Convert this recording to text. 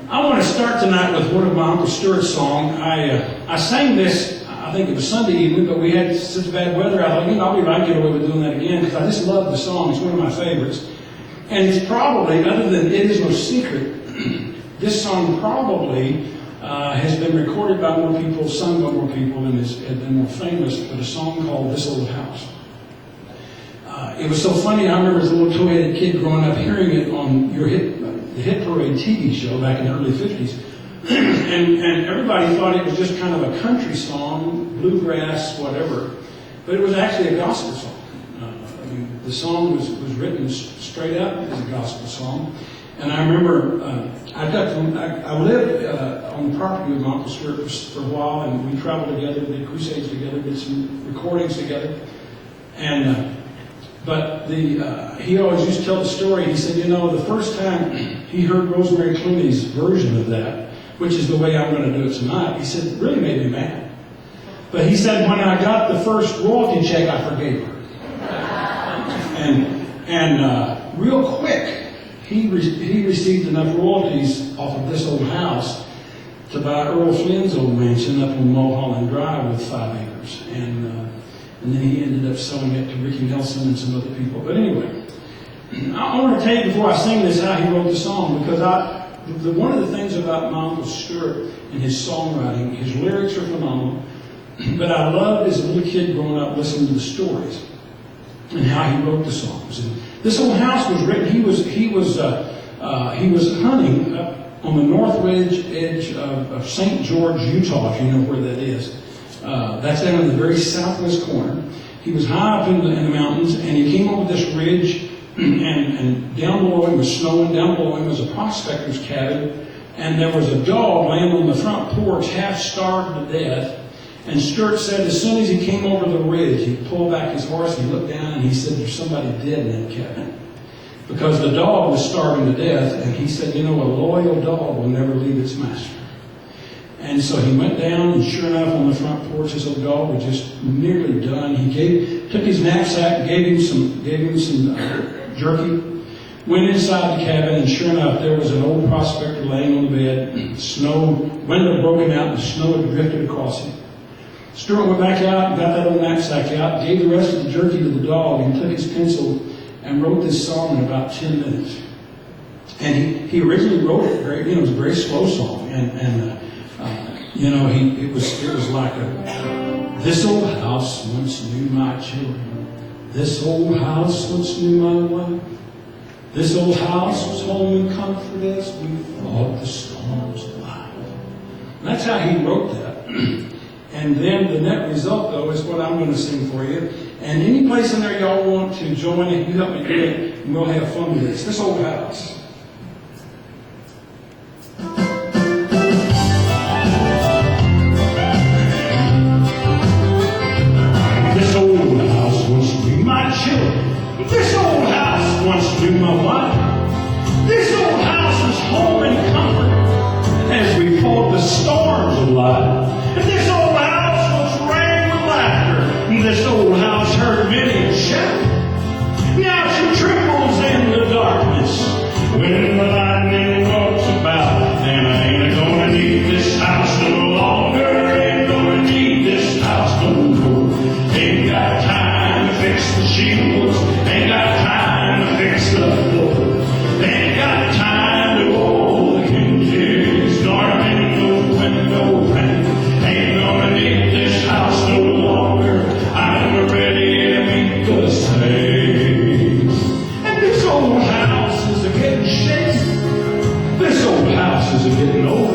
I want to start tonight with one of my Uncle Stuart's songs. I sang this, I think it was Sunday evening, but we had such bad weather. I thought, I'll be right, get away with doing that again, because I just love the song. It's one of my favorites. And it's probably, other than It Is No Secret, this song probably has been recorded by more people, sung by more people, and has been more famous, but a song called This Old House. It was so funny, I remember as a little toy-headed kid growing up hearing it on the Hit Parade TV show back in the early 50s. and everybody thought it was just kind of a country song, bluegrass, whatever. But it was actually a gospel song. The song was written straight up as a gospel song. And I remember I lived on the property with my Uncle Stuart for a while, and we traveled together, did crusades together, did some recordings together. And but he always used to tell the story. He said, the first time he heard Rosemary Clooney's version of that, which is the way I'm going to do it tonight, he said, it really made me mad. But he said, when I got the first royalty check, I forgave her. And real quick, he received enough royalties off of This Old House to buy Earl Flynn's old mansion up on Mulholland Drive with 5 acres. And then he ended up selling it to Ricky Nelson and some other people. But anyway, I want to tell you before I sing this how he wrote the song, because one of the things about my Uncle Stuart and his songwriting, his lyrics are phenomenal, but I loved as a little kid growing up listening to the stories and how he wrote the songs. And This Old House was written. He was hunting up on the north edge of St. George, Utah, if you know where that is. That's down in the very southwest corner. He was high up in the mountains, and he came over this ridge, and down below him was snowing. Down below him was a prospector's cabin, and there was a dog laying on the front porch, half starved to death. And Stuart said as soon as he came over the ridge, he pulled back his horse, he looked down, and he said, there's somebody dead in that cabin. Because the dog was starving to death, and he said, a loyal dog will never leave its master. And so he went down, and sure enough, on the front porch, his old dog was just nearly done. He took his knapsack, gave him some jerky, went inside the cabin, and sure enough, there was an old prospector laying on the bed. Window broken out, and the snow had drifted across him. Stuart went back out and got that old knapsack out, gave the rest of the jerky to the dog, and took his pencil and wrote this song in about 10 minutes. And he originally wrote it it was a very slow song, it was like this old house once knew my children. This old house once knew my wife. This old house was home and comfort as we fought the storms of life. And that's how he wrote that. And then the net result, though, is what I'm going to sing for you. And any place in there y'all want to join in, you help me do it, and we'll have fun with this. This old house. This old house once knew my children. This old house once knew my wife. This old house was home and comfort as we fought the storms of life. This old house was rang with laughter. This old house heard many a shout. Now she trembles in the darkness when the lightning walks about. And I ain't gonna need this house no longer. Ain't gonna need this house no more. Ain't got time to fix the shingles. Ain't got time to fix the floor. Ain't got time to roll the hinges. Nor mend no window pane. Ain't gonna need this house no longer. I'm ready to meet the saints. And this old house is a getting shaky. This old house is a getting old.